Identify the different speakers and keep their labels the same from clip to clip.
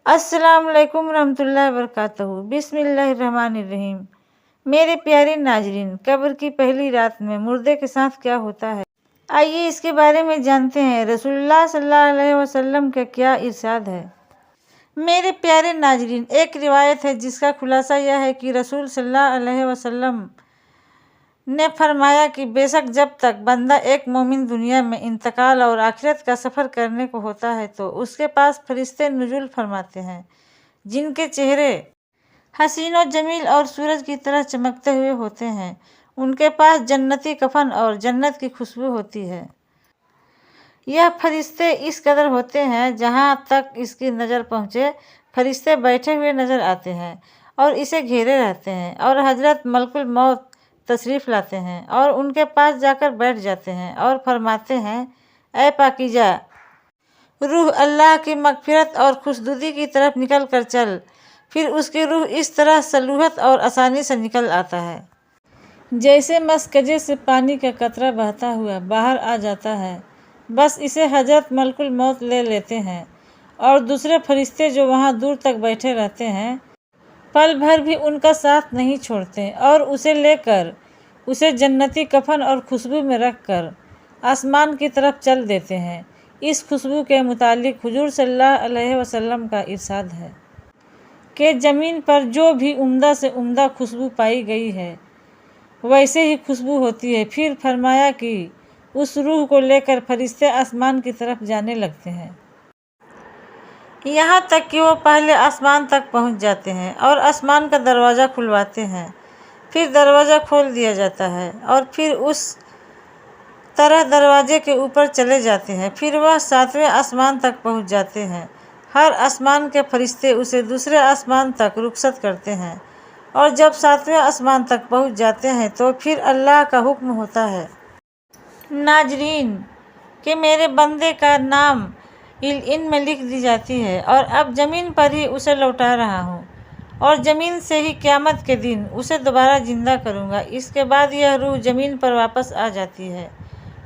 Speaker 1: السلام علیکم ورحمۃ اللہ وبرکاتہ۔ بسم اللہ الرحمن الرحیم۔ میرے پیارے ناظرین، قبر کی پہلی رات میں مردے کے ساتھ کیا ہوتا ہے، آئیے اس کے بارے میں جانتے ہیں۔ رسول اللہ صلی اللہ علیہ وسلم کا کیا ارشاد ہے۔ میرے پیارے ناظرین، ایک روایت ہے جس کا خلاصہ یہ ہے کہ رسول صلی اللہ علیہ وسلم نے فرمایا کہ بے شک جب تک بندہ ایک مومن دنیا میں انتقال اور آخرت کا سفر کرنے کو ہوتا ہے تو اس کے پاس فرشتے نزول فرماتے ہیں جن کے چہرے حسین و جمیل اور سورج کی طرح چمکتے ہوئے ہوتے ہیں۔ ان کے پاس جنتی کفن اور جنت کی خوشبو ہوتی ہے۔ یہ فرشتے اس قدر ہوتے ہیں جہاں تک اس کی نظر پہنچے فرشتے بیٹھے ہوئے نظر آتے ہیں اور اسے گھیرے رہتے ہیں، اور حضرت ملک الموت تشریف لاتے ہیں اور ان کے پاس جا کر بیٹھ جاتے ہیں اور فرماتے ہیں، اے پاکیزہ روح، اللہ کی مغفرت اور خوشنودی کی طرف نکل کر چل۔ پھر اس کی روح اس طرح سہولت اور آسانی سے نکل آتا ہے جیسے مسکجے سے پانی کا قطرہ بہتا ہوا باہر آ جاتا ہے۔ بس اسے حضرت ملک الموت لے لیتے ہیں اور دوسرے فرشتے جو وہاں دور تک بیٹھے رہتے ہیں پل بھر بھی ان کا ساتھ نہیں چھوڑتے، اور اسے لے کر اسے جنتی کفن اور خوشبو میں رکھ کر آسمان کی طرف چل دیتے ہیں۔ اس خوشبو کے متعلق حضور صلی اللہ علیہ وسلم کا ارشاد ہے کہ زمین پر جو بھی عمدہ سے عمدہ خوشبو پائی گئی ہے ویسے ہی خوشبو ہوتی ہے۔ پھر فرمایا کہ اس روح کو لے کر فرشتے آسمان کی طرف جانے لگتے ہیں، یہاں تک کہ وہ پہلے آسمان تک پہنچ جاتے ہیں اور آسمان کا دروازہ کھلواتے ہیں۔ پھر دروازہ کھول دیا جاتا ہے اور پھر اس طرح دروازے کے اوپر چلے جاتے ہیں۔ پھر وہ 7ویں آسمان تک پہنچ جاتے ہیں۔ ہر آسمان کے فرشتے اسے دوسرے آسمان تک رخصت کرتے ہیں، اور جب 7ویں آسمان تک پہنچ جاتے ہیں تو پھر اللہ کا حکم ہوتا ہے، ناظرین، کہ میرے بندے کا نام علین میں لکھ دی جاتی ہے، اور اب زمین پر ہی اسے لوٹا رہا ہوں، اور زمین سے ہی قیامت کے دن اسے دوبارہ زندہ کروں گا۔ اس کے بعد یہ روح زمین پر واپس آ جاتی ہے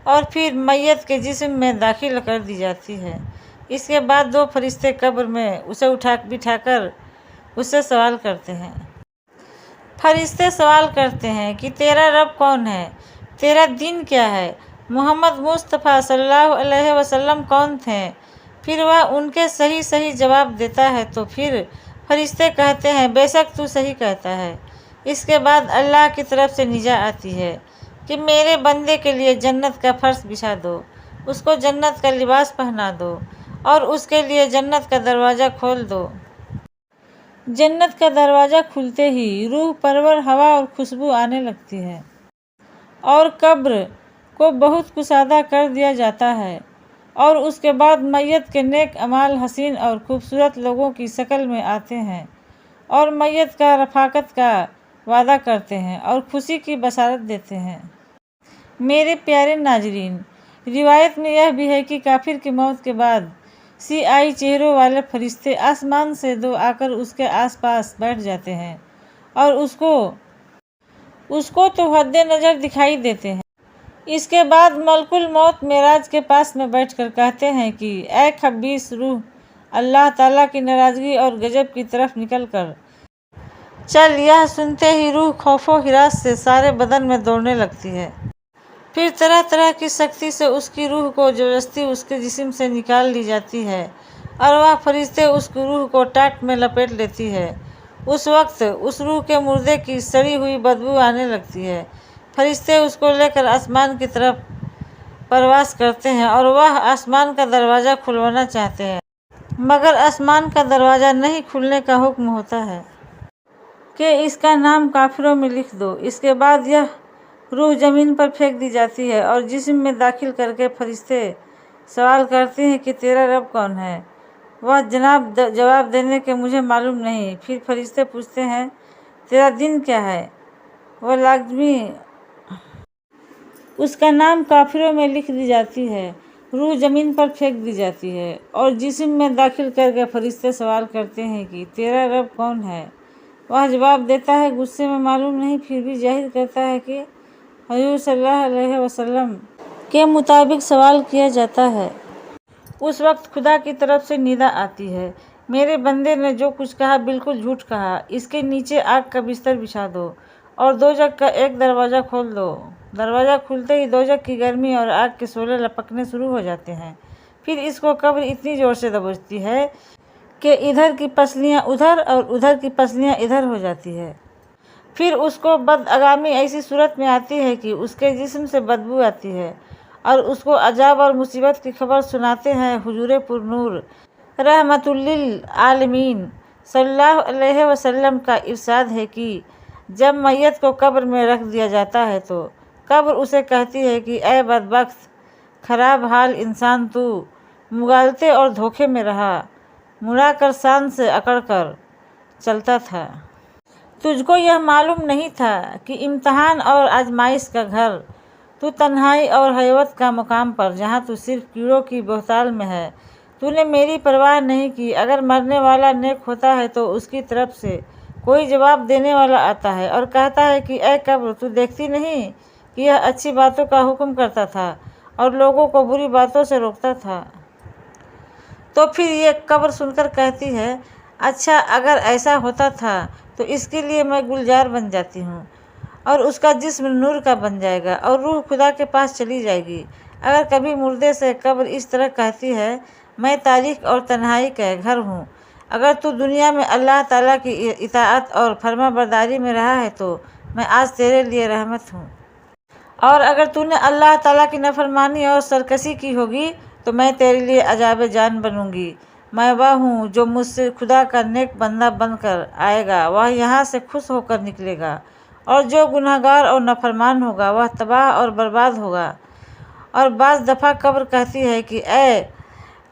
Speaker 1: اور پھر میت کے جسم میں داخل کر دی جاتی ہے۔ اس کے بعد 2 فرشتے قبر میں اسے بٹھا کر اس سے سوال کرتے ہیں۔ فرشتے سوال کرتے ہیں کہ تیرا رب کون ہے، تیرا دین کیا ہے، محمد مصطفیٰ صلی اللہ علیہ وسلم کون تھے؟ پھر وہ ان کے صحیح جواب دیتا ہے تو پھر فرشتے کہتے ہیں، بے شک تو صحیح کہتا ہے۔ اس کے بعد اللہ کی طرف سے ندا آتی ہے کہ میرے بندے کے لیے جنت کا فرش بچھا دو، اس کو جنت کا لباس پہنا دو، اور اس کے لیے جنت کا دروازہ کھول دو۔ جنت کا دروازہ کھلتے ہی روح پرور ہوا اور خوشبو آنے لگتی ہے، اور قبر کو بہت کشادہ کر دیا جاتا ہے، اور اس کے بعد میت کے نیک اعمال حسین اور خوبصورت لوگوں کی شکل میں آتے ہیں اور میت کا رفاقت کا وعدہ کرتے ہیں اور خوشی کی بشارت دیتے ہیں۔ میرے پیارے ناظرین، روایت میں یہ بھی ہے کہ کافر کی موت کے بعد سیاہی چہروں والے فرشتے آسمان سے 2 آ کر اس کے آس پاس بیٹھ جاتے ہیں اور اس کو تو حد نظر دکھائی دیتے ہیں۔ اس کے بعد ملک الموت معراج کے پاس میں بیٹھ کر کہتے ہیں کہ اے خبیث روح، اللہ تعالیٰ کی ناراضگی اور غضب کی طرف نکل کر چل۔ یہ سنتے ہی روح خوف و ہراس سے سارے بدن میں دوڑنے لگتی ہے۔ پھر طرح طرح کی سختی سے اس کی روح کو زبردستی اس کے جسم سے نکال لی جاتی ہے، اور وہ فرشتے اس کی روح کو ٹاٹ میں لپیٹ لیتی ہے۔ اس وقت اس روح کے مردے کی سڑی ہوئی بدبو آنے لگتی ہے۔ فرشتے اس کو لے کر آسمان کی طرف پرواز کرتے ہیں اور وہ آسمان کا دروازہ کھلوانا چاہتے ہیں، مگر آسمان کا دروازہ نہیں کھلنے کا حکم ہوتا ہے کہ اس کا نام کافروں میں لکھ دو۔ اس کے بعد یہ روح زمین پر پھینک دی جاتی ہے اور جسم میں داخل کر کے فرشتے سوال کرتے ہیں کہ تیرا رب کون ہے؟ وہ جواب دینے کہ مجھے معلوم نہیں۔ پھر فرشتے پوچھتے ہیں، تیرا دین کیا ہے؟ وہ لازمی اس کا نام کافروں میں لکھ دی جاتی ہے۔ روح زمین پر پھینک دی جاتی ہے اور جسم میں داخل کر کے فرشتے سوال کرتے ہیں کہ تیرا رب کون ہے؟ وہ جواب دیتا ہے، غصے میں معلوم نہیں۔ پھر بھی ظاہر کرتا ہے کہ حضور صلی اللہ علیہ وسلم کے مطابق سوال کیا جاتا ہے۔ اس وقت خدا کی طرف سے ندا آتی ہے، میرے بندے نے جو کچھ کہا بالکل جھوٹ کہا، اس کے نیچے آگ کا بستر بچھا دو اور دوزخ کا ایک دروازہ کھول دو۔ دروازہ کھلتے ہی دوزخ کی گرمی اور آگ کے شعلے لپکنے شروع ہو جاتے ہیں۔ پھر اس کو قبر اتنی زور سے دبوچتی ہے کہ ادھر کی پسلیاں ادھر اور ادھر کی پسلیاں ادھر ہو جاتی ہے۔ پھر اس کو بداگامی ایسی صورت میں آتی ہے کہ اس کے جسم سے بدبو آتی ہے، اور اس کو عذاب اور مصیبت کی خبر سناتے ہیں۔ حضور پرنور رحمت للعالمین صلی اللہ علیہ وسلم کا ارشاد ہے کہ جب میت کو قبر میں رکھ دیا جاتا ہے تو قبر اسے کہتی ہے کہ اے بدبخت، خراب حال انسان، تو مغالطے اور دھوکے میں رہا، مڑا کر شان سے اکڑ کر چلتا تھا۔ تجھ کو یہ معلوم نہیں تھا کہ امتحان اور آزمائش کا گھر تو تنہائی اور خلوت کا مقام پر، جہاں تو صرف کیڑوں کی بہتال میں ہے، تو نے میری پرواہ نہیں کی۔ اگر مرنے والا نیک ہوتا ہے تو اس کی طرف سے کوئی جواب دینے والا آتا ہے اور کہتا ہے کہ اے قبر، تو دیکھتی نہیں کہ یہ اچھی باتوں کا حکم کرتا تھا اور لوگوں کو بری باتوں سے روکتا تھا؟ تو پھر یہ قبر سن کر کہتی ہے، اچھا اگر ایسا ہوتا تھا تو اس کے لیے میں گلزار بن جاتی ہوں اور اس کا جسم نور کا بن جائے گا اور روح خدا کے پاس چلی جائے گی۔ اگر کبھی مردے سے قبر اس طرح کہتی ہے، میں تاریک اور تنہائی کا گھر ہوں، اگر تو دنیا میں اللہ تعالیٰ کی اطاعت اور فرما برداری میں رہا ہے تو میں آج تیرے لیے رحمت ہوں، اور اگر تو نے اللہ تعالیٰ کی نافرمانی اور سرکشی کی ہوگی تو میں تیرے لیے عذاب جان بنوں گی۔ میں وہ ہوں جو مجھ سے خدا کا نیک بندہ بن کر آئے گا، وہ یہاں سے خوش ہو کر نکلے گا، اور جو گنہگار اور نافرمان ہوگا وہ تباہ اور برباد ہوگا۔ اور بعض دفعہ قبر کہتی ہے کہ اے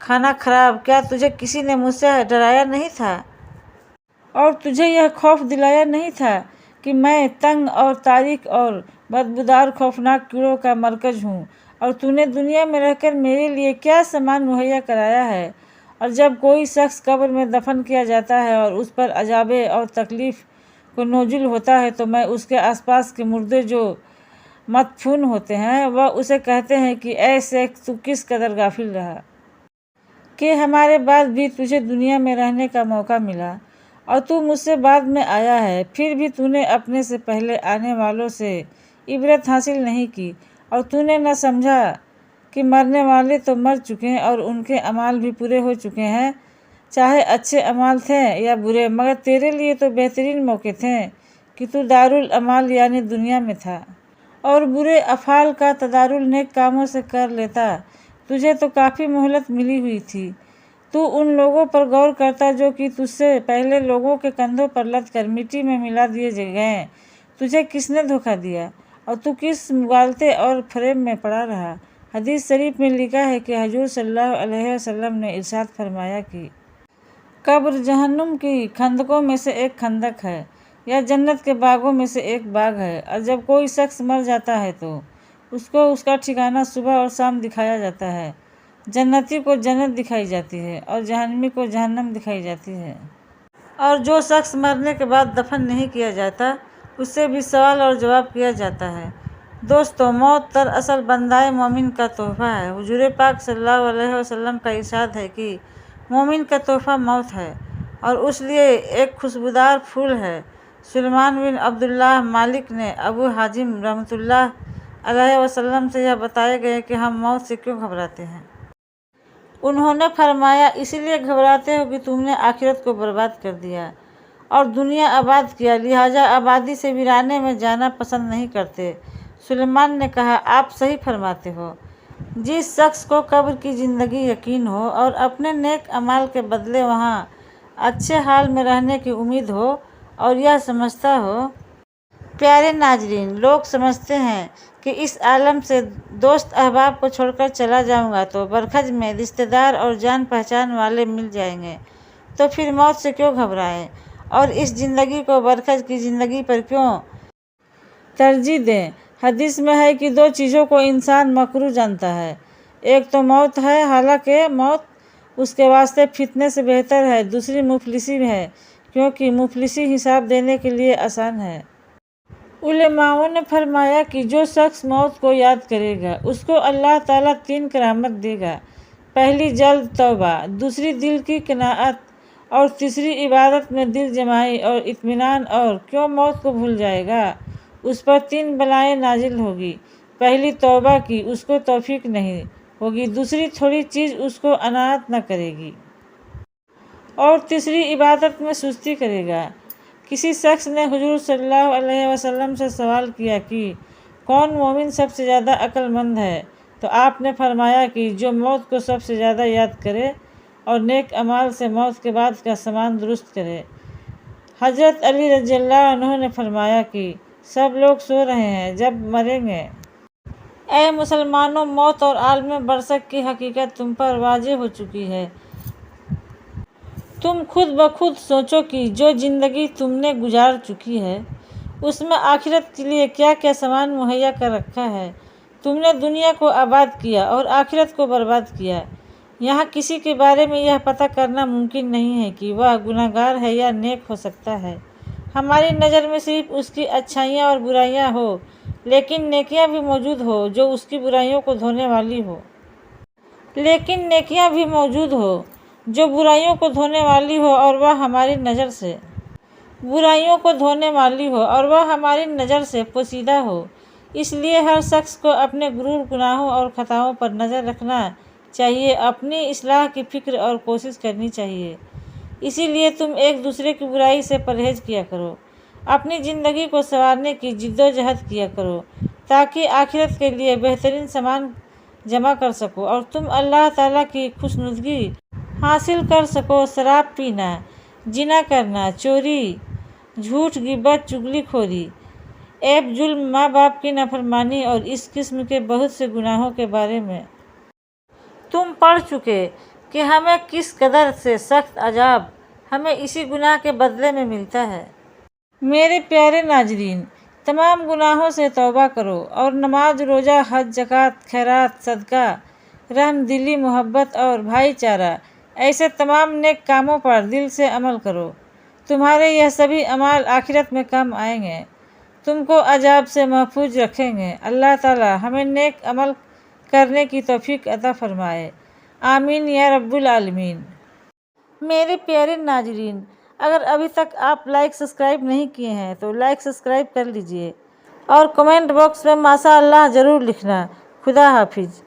Speaker 1: کھانا خراب، کیا تجھے کسی نے مجھ سے ڈرایا نہیں تھا اور تجھے یہ خوف دلایا نہیں تھا کہ میں تنگ اور تاریک اور بدبودار خوفناک کیڑوں کا مرکز ہوں، اور تو نے دنیا میں رہ کر میرے لیے کیا سامان مہیا کرایا ہے؟ اور جب کوئی شخص قبر میں دفن کیا جاتا ہے اور اس پر عذاب اور تکلیف کو نازل ہوتا ہے تو میں اس کے آس پاس کے مردے جو مدفون ہوتے ہیں وہ اسے کہتے ہیں کہ اے شیخ، تو کس قدر غافل رہا کہ ہمارے بعد بھی تجھے دنیا میں رہنے کا موقع ملا، اور تو مجھ سے بعد میں آیا ہے، پھر بھی تو نے اپنے سے پہلے آنے والوں سے عبرت حاصل نہیں کی، اور تو نے نہ سمجھا کہ مرنے والے تو مر چکے ہیں اور ان کے اعمال بھی پورے ہو چکے ہیں، چاہے اچھے اعمال تھے یا برے، مگر تیرے لیے تو بہترین موقع تھے کہ تو دارالاعمال یعنی دنیا میں تھا اور برے افعال کا تدارل نیک کاموں سے کر لیتا۔ تجھے تو کافی مہلت ملی ہوئی تھی، تو ان لوگوں پر غور کرتا جو کہ تجھ سے پہلے لوگوں کے کندھوں پر لد کر مٹی میں ملا دیے گئے۔ تجھے کس نے دھوکہ دیا اور تو کس مغالطے اور فریب میں پڑا رہا؟ حدیث شریف میں لکھا ہے کہ حضور صلی اللہ علیہ وسلم نے ارشاد فرمایا کہ قبر جہنم کی خندقوں میں سے ایک خندق ہے یا جنت کے باغوں میں سے ایک باغ ہے، اور جب کوئی شخص مر جاتا ہے تو اس کو اس کا ٹھکانہ صبح اور شام دکھایا جاتا ہے۔ جنتی کو جنت دکھائی جاتی ہے اور جہنمی کو جہنم دکھائی جاتی ہے۔ اور جو شخص مرنے کے بعد دفن نہیں کیا جاتا اس سے بھی سوال اور جواب کیا جاتا ہے۔ دوستو، موت دراصل بندہ مومن کا تحفہ ہے۔ حضور پاک صلی اللہ علیہ وسلم کا ارشاد ہے کہ مومن کا تحفہ موت ہے اور اس لیے ایک خوشبودار پھول ہے۔ سلیمان بن عبداللہ مالک نے ابو حازم رحمۃ اللہ علیہ وسلم سے یہ بتائے گئے کہ ہم موت سے کیوں گھبراتے ہیں؟ انہوں نے فرمایا، اس لیے گھبراتے ہو کہ تم نے آخرت کو برباد کر دیا اور دنیا آباد کیا، لہٰذا آبادی سے ویرانے میں جانا پسند نہیں کرتے۔ سلیمان نے کہا، آپ صحیح فرماتے ہو۔ جس شخص کو قبر کی زندگی یقین ہو اور اپنے نیک اعمال کے بدلے وہاں اچھے حال میں رہنے کی امید ہو اور یہ سمجھتا ہو۔ پیارے ناظرین، لوگ سمجھتے ہیں کہ اس عالم سے دوست احباب کو چھوڑ کر چلا جاؤں گا تو برکھج میں رشتہ دار اور جان پہچان والے مل جائیں گے، تو پھر موت سے کیوں گھبرائیں اور اس زندگی کو برکھج کی زندگی پر کیوں ترجیح دیں؟ حدیث میں ہے کہ دو چیزوں کو انسان مکروہ جانتا ہے، ایک تو موت ہے، حالانکہ موت اس کے واسطے فتنے سے بہتر ہے، دوسری مفلسی ہے، کیونکہ مفلسی حساب دینے کے لیے آسان ہے۔ علماؤں نے فرمایا کہ جو شخص موت کو یاد کرے گا اس کو اللہ تعالیٰ 3 کرامت دے گا۔ پہلی جلد توبہ، دوسری دل کی قناعت اور تیسری عبادت میں دل جمائی اور اطمینان، اور کیوں موت کو بھول جائے گا؟ اس پر 3 بلائیں نازل ہوگی۔ پہلی توبہ کی، اس کو توفیق نہیں ہوگی۔ دوسری تھوڑی چیز اس کو عنایت نہ کرے گی، اور تیسری عبادت میں سستی کرے گا۔ کسی شخص نے حضور صلی اللہ علیہ وسلم سے سوال کیا کہ کون مومن سب سے زیادہ عقل مند ہے؟ تو آپ نے فرمایا کہ جو موت کو سب سے زیادہ یاد کرے اور نیک اعمال سے موت کے بعد کا سامان درست کرے۔ حضرت علی رضی اللہ عنہ نے فرمایا کہ سب لوگ سو رہے ہیں، جب مریں گے۔ اے مسلمانوں، موت اور عالم برزخ کی حقیقت تم پر واضح ہو چکی ہے۔ تم خود بخود سوچو کہ جو زندگی تم نے گزار چکی ہے، اس میں آخرت کے لیے کیا کیا سامان مہیا کر رکھا ہے۔ تم نے دنیا کو آباد کیا اور آخرت کو برباد کیا۔ یہاں کسی کے بارے میں یہ پتہ کرنا ممکن نہیں ہے کہ وہ گناہگار ہے یا نیک ہو سکتا ہے۔ ہماری نظر میں صرف اس کی اچھائیاں اور برائیاں ہو، لیکن نیکیاں بھی موجود ہو جو اس کی برائیوں کو دھونے والی ہو۔ لیکن نیکیاں بھی موجود ہو جو برائیوں کو دھونے والی ہو، اور وہ ہماری نظر سے برائیوں کو دھونے والی ہو، اور وہ ہماری نظر سے پوشیدہ ہو۔ اس لیے ہر شخص کو اپنے غرور، گناہوں اور خطاؤں پر نظر رکھنا چاہیے، اپنی اصلاح کی فکر اور کوشش کرنی چاہیے۔ اسی لیے تم ایک دوسرے کی برائی سے پرہیز کیا کرو، اپنی زندگی کو سنوارنے کی جدوجہد کیا کرو، تاکہ آخرت کے لیے بہترین سامان جمع کر سکو اور تم اللہ تعالیٰ کی خوشنودگی حاصل کر سکو۔ شراب پینا، زنا کرنا، چوری، جھوٹ، غیبت، چغلی خوری، عیب، ظلم، ماں باپ کی نافرمانی اور اس قسم کے بہت سے گناہوں کے بارے میں تم پڑھ چکے کہ ہمیں کس قدر سے سخت عذاب ہمیں اسی گناہ کے بدلے میں ملتا ہے۔ میرے پیارے ناظرین، تمام گناہوں سے توبہ کرو اور نماز، روزہ، حج، زکوٰۃ، خیرات، صدقہ، رحم دلی، محبت اور بھائی چارہ، ایسے تمام نیک کاموں پر دل سے عمل کرو۔ تمہارے یہ سبھی اعمال آخرت میں کام آئیں گے، تم کو عذاب سے محفوظ رکھیں گے۔ اللہ تعالیٰ ہمیں نیک عمل کرنے کی توفیق عطا فرمائے، آمین یا رب العالمین۔ میرے پیارے ناظرین، اگر ابھی تک آپ لائک سبسکرائب نہیں کیے ہیں تو لائک سبسکرائب کر لیجئے، اور کمنٹ باکس میں ماشاء اللہ ضرور لکھنا۔ خدا حافظ۔